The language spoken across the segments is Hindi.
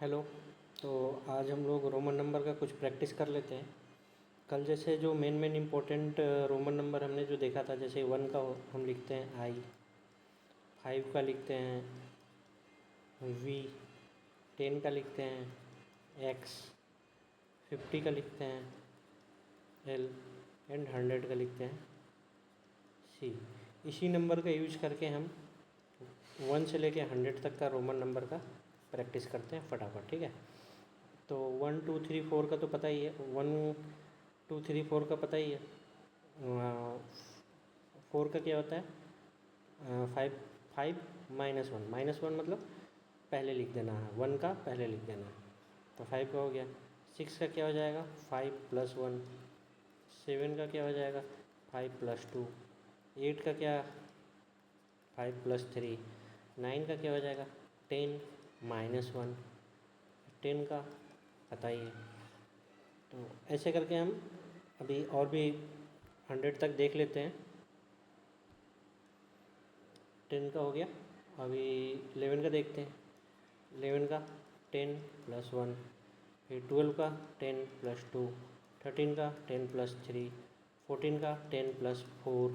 हेलो। तो आज हम लोग रोमन नंबर का कुछ प्रैक्टिस कर लेते हैं। कल जैसे जो मेन इम्पोर्टेंट रोमन नंबर हमने जो देखा था, जैसे 1 का हम लिखते हैं आई, 5 का लिखते हैं वी, 10 का लिखते हैं एक्स, 50 का लिखते हैं एल एंड 100 का लिखते हैं सी। इसी नंबर का यूज करके हम 1 से लेके 100 तक का रोमन नंबर का प्रैक्टिस करते हैं फटाफट, ठीक है। तो 1 2 3 4 का तो पता ही है, 1 2 3 4 का पता ही है। 4 का क्या होता है, 5 5 -1 -1 मतलब पहले लिख देना है, 1 का पहले लिख देना है, तो 5 का हो गया। 6 का क्या हो जाएगा, 5 + 1। 7 का क्या हो जाएगा, 5 + 2। 8 का क्या, 5 + 3। 9 का क्या हो जाएगा, 10 -1। 10 का पता ही है। तो ऐसे करके हम अभी और भी 100 तक देख लेते हैं। 10 का हो गया, अभी 11 का देखते हैं। 11 का 10 + 1, फिर 12 का 10 + 2, 13 का 10 + 3, 14 का 10 + 4,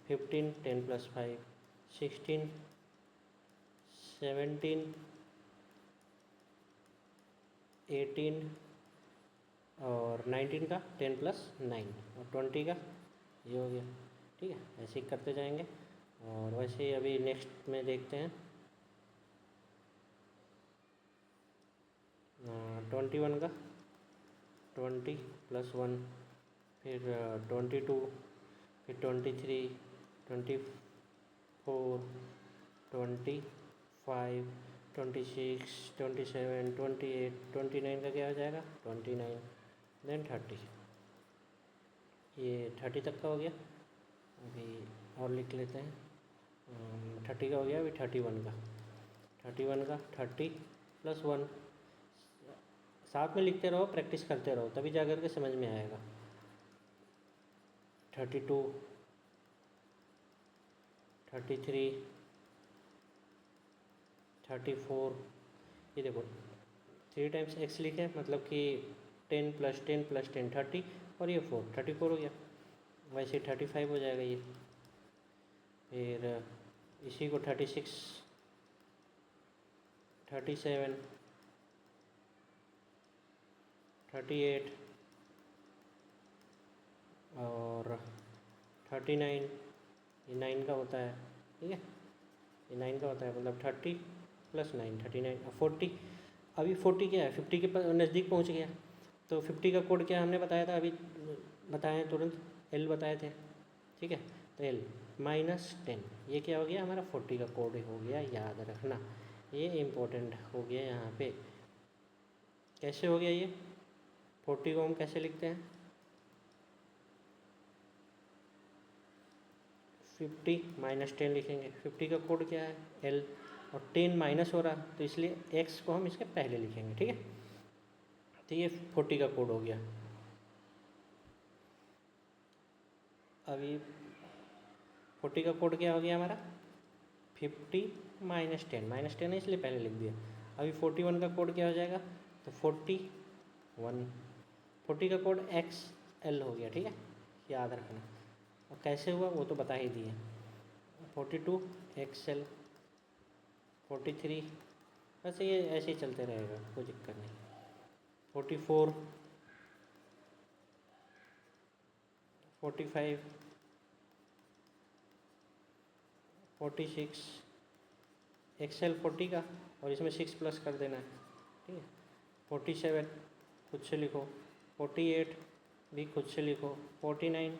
15 10 + 5, 16 17, 18 और 19 का 10 + 9 और 20 का ये हो गया, ठीक है। ऐसे ही करते जाएंगे। और वैसे ही अभी नेक्स्ट में देखते हैं 21 का 20 + 1, फिर 22, फिर 23, 24, 25, 26, 27, 28, 29 का क्या हो जाएगा, 29, देन 30। ये 30 तक का हो गया। अभी और लिख लेते हैं। 30 का हो गया, अभी 31 का। 31 का 30 + 1, साथ में लिखते रहो, प्रैक्टिस करते रहो, तभी जा कर के समझ में आएगा। 32, 33, 34। ये देखो 3 टाइम्स x लिखे, मतलब कि 10 + 10 + 10 30, और ये 4 34 हो गया। वैसे 35 हो जाएगा ये। फिर इसी को 36, 37, 38 और 39। ये 9 का होता है, ठीक है। ये 9 का होता है, मतलब 30 + 9 39 और 40। अभी 40 क्या है, 50 के नज़दीक पहुंच गया। तो 50 का कोड क्या हमने बताया था, अभी बताए तुरंत, एल बताए थे, ठीक है। तो एल -10, ये क्या हो गया हमारा, 40 का कोड हो गया, याद रखना, ये इम्पोर्टेंट हो गया यहाँ पे। कैसे हो गया ये, 40 को हम कैसे लिखते हैं, 50 -10 लिखेंगे। 50 का कोड क्या है, एल, और 10 माइनस हो रहा, तो इसलिए एक्स को हम इसके पहले लिखेंगे, ठीक है। तो ये 40 का कोड हो गया। अभी 40 का कोड क्या हो गया हमारा, 50 -10 है, इसलिए पहले लिख दिया। अभी 41 का कोड क्या हो जाएगा, तो 41। 40 का कोड एक्स एल हो गया, ठीक है, याद रखना। और कैसे हुआ वो तो बता ही दिए। 42 एक्सएल, 43, वैसे ये ऐसे ही चलते रहेगा, कोई दिक्कत नहीं। 44, 45, 46, एक्सएल 40 का, और इसमें 6 प्लस कर देना है, ठीक है। 47 खुद से लिखो, 48 भी खुद से लिखो, 49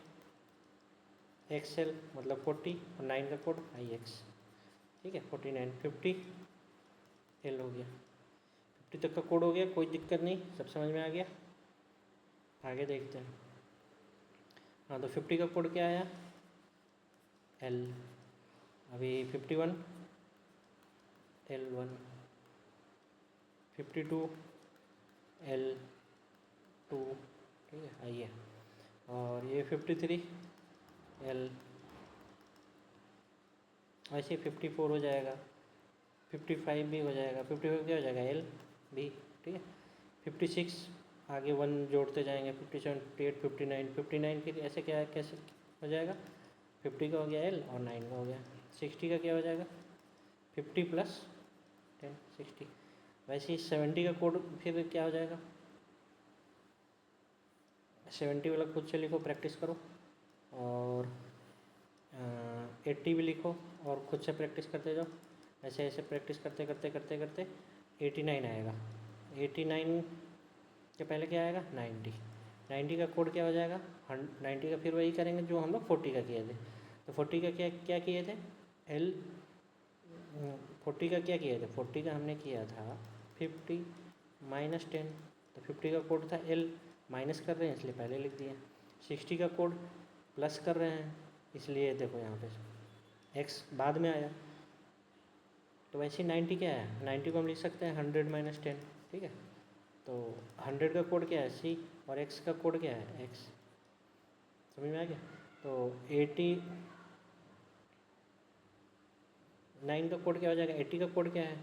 एक्सएल मतलब 40 और 9 का कोड आई एक्स, ठीक है। 49, 50 एल हो गया। 50 तक का कोड हो गया, कोई दिक्कत नहीं, सब समझ में आ गया। आगे देखते हैं। हाँ, तो 50 का कोड क्या आया, एल। अभी 51 L1, 52 L2, ठीक है, आइए। और ये 53 L, ऐसे 54 हो जाएगा, 55 भी हो जाएगा। 55 क्या हो जाएगा, एल भी, ठीक है। 56 आगे 1 जोड़ते जाएंगे, 57, 58, 59, 59 के ऐसे क्या है, कैसे हो जाएगा, 50 का हो गया L और 9 का हो गया। 60 का क्या हो जाएगा, 50 प्लस 10, 60। वैसे ही 70 का कोड फिर क्या हो जाएगा, 70 वाला खुद से लिखो, प्रैक्टिस करो, और 80 भी लिखो और खुद से प्रैक्टिस करते जाओ। ऐसे ऐसे प्रैक्टिस करते करते करते करते 89 आएगा। 89 के पहले क्या आएगा, 90। 90 का कोड क्या हो जाएगा, 90 का फिर वही करेंगे जो हम लोग 40 का किए थे। तो 40 का क्या क्या किए थे, L 40 का क्या किए थे, 40 का हमने किया था 50 माइनस 10, तो 50 का कोड था L, माइनस कर रहे हैं इसलिए पहले लिख दिए। 60 का कोड प्लस कर रहे हैं इसलिए देखो यहाँ पे x बाद में आया। तो वैसे 90 क्या है, 90 को हम लिख सकते हैं 100 माइनस 10, ठीक है। तो 100 का कोड क्या है C, और x का कोड क्या है x, समझ में आ गया। तो 89 का कोड क्या हो जाएगा, 80 का कोड क्या है,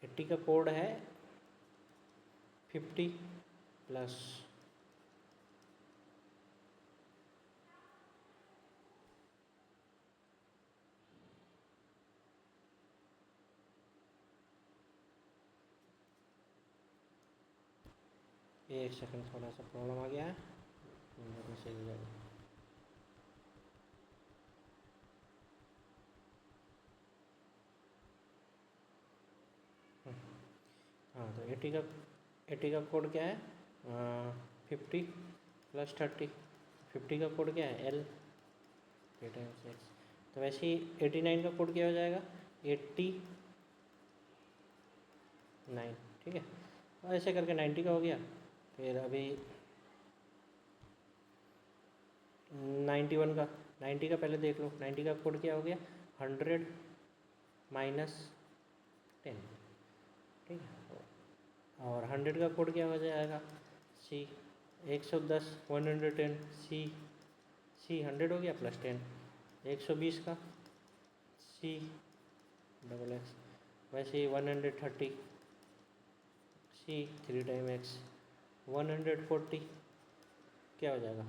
80 का कोड है 50 प्लस एक सेकंड, थोड़ा सा प्रॉब्लम आ गया है, सही हो जाएगा। हाँ, तो 80 का कोड क्या है, 50 प्लस 30। 50 का कोड क्या है L, 3 टाइम्स x। तो वैसे ही 89 का कोड क्या हो जाएगा, 89, ठीक है। तो ऐसे करके 90 का हो गया। फिर अभी 91 का, 90 का पहले देख लो, 90 का कोड क्या हो गया, 100 माइनस 10, ठीक है। और 100 का कोड क्या हो जाएगा, C 110, 110, C 100 हो गया प्लस 10। 120 का C डबल एक्स, वैसे ही 130 C 3 टाइम x। 140 क्या हो जाएगा,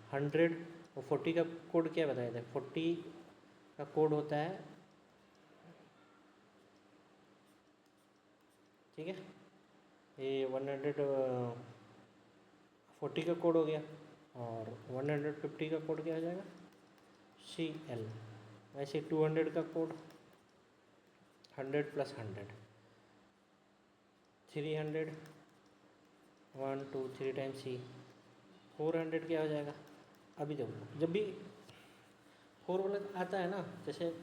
100 और 40 का कोड क्या बताया था, 40 का कोड होता है, ठीक है। ये 140 का कोड हो गया, और 150 का कोड क्या हो जाएगा, CL। वैसे 200 का कोड 100 प्लस 100, 300, 1 2 3 टाइम C। 400 क्या हो जाएगा, अभी देखो जब भी 4 वाला आता है ना, जैसे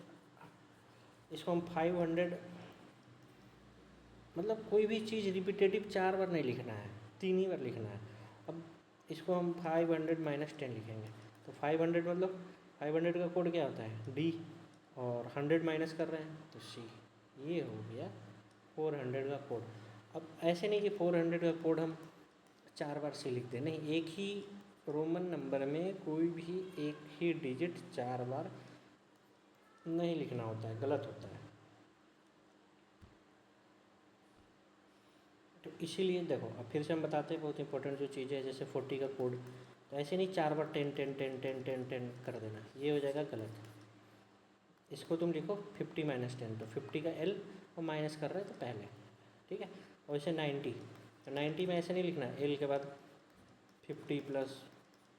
इसको हम 500, मतलब कोई भी चीज़ रिपीटेटिव 4 बार नहीं लिखना है, 3 ही बार लिखना है। अब इसको हम 500 माइनस 10 लिखेंगे, तो 500 मतलब 500 का कोड क्या होता है D, और 100 माइनस कर रहे हैं तो C। ये हो गया 400 का कोड। अब ऐसे नहीं कि 400 का कोड हम 4 बार से लिख दें, नहीं, एक ही रोमन नंबर में कोई भी एक ही डिजिट 4 बार नहीं लिखना होता है, गलत होता है। तो इसीलिए देखो, अब फिर से हम बताते हैं, बहुत इंपॉर्टेंट जो चीज़ें है, जैसे 40 का कोड, तो ऐसे नहीं 4 बार 10 10 10 10 10 10 कर देना, ये हो जाएगा गलत। इसको तुम लिखो 50 माइनस 10, तो 50 का L और माइनस कर रहे हैं तो पहले, ठीक है। और वैसे 90, तो 90 में ऐसे नहीं लिखना है L के बाद 50 प्लस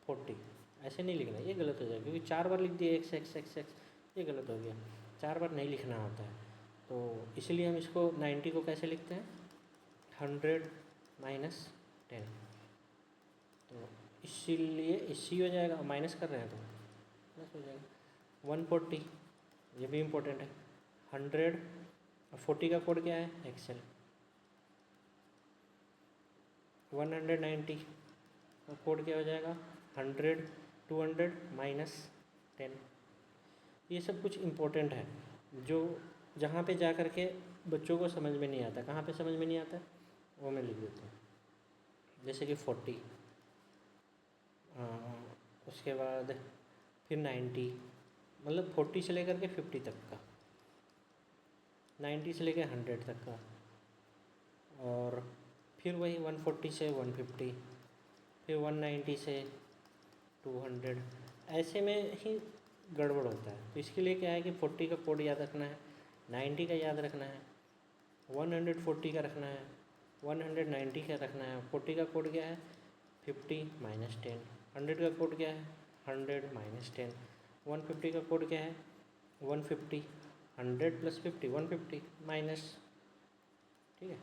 40, ऐसे नहीं लिखना, ये गलत हो जाएगा, क्योंकि 4 बार लिख दिए x x x x, ये गलत हो गया। 4 बार नहीं लिखना होता है, तो इसलिए हम इसको 90 को कैसे लिखते हैं, 100 माइनस 10, तो इसीलिए इसी हो जाएगा, माइनस कर रहे हैं तो प्लस हो जाएगा। 140, ये भी इम्पोर्टेंट है, 100 और 40 का कोड क्या है, एक्सेल। 190 का कोड क्या हो जाएगा, 100 200 माइनस 10। ये सब कुछ इम्पोर्टेंट है जो जहाँ पे जा कर के बच्चों को समझ में नहीं आता। कहाँ पे समझ में नहीं आता, वो मैं लिख देता हूँ। जैसे कि 40, उसके बाद फिर 90, मतलब 40 से लेकर के 50 तक का, 90 से लेकर 100 तक का, और फिर वही 140 से 150, फिर 190 से 200, ऐसे में ही गड़बड़ होता है। तो इसके लिए क्या है कि 40 का कोड याद रखना है, 90 का याद रखना है, 140 का रखना है, 190 का रखना है। 40 का कोड क्या है 50 माइनस 10, 100 का कोड क्या है 100 माइनस 10, 150 का कोड क्या है 150, 100 प्लस 50 150 माइनस, ठीक है।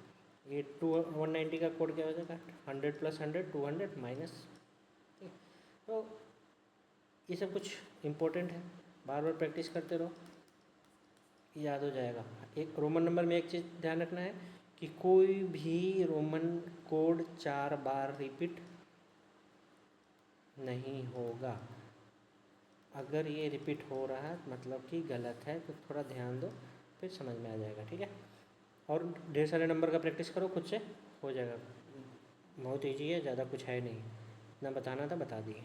ये 190 का कोड क्या हो जाएगा 100 प्लस 100 200 माइनस, ठीक है। तो ये सब कुछ इम्पोर्टेंट है, बार बार प्रैक्टिस करते रहो, याद हो जाएगा। एक रोमन नंबर में एक चीज़ ध्यान रखना है कि कोई भी रोमन कोड 4 बार रिपीट नहीं होगा। अगर ये रिपीट हो रहा है मतलब कि गलत है, तो थोड़ा ध्यान दो, फिर समझ में आ जाएगा, ठीक है। और ढेर सारे नंबर का प्रैक्टिस करो, खुद से हो जाएगा। बहुत ईजी है, ज़्यादा कुछ है नहीं, इतना बताना था बता दिए।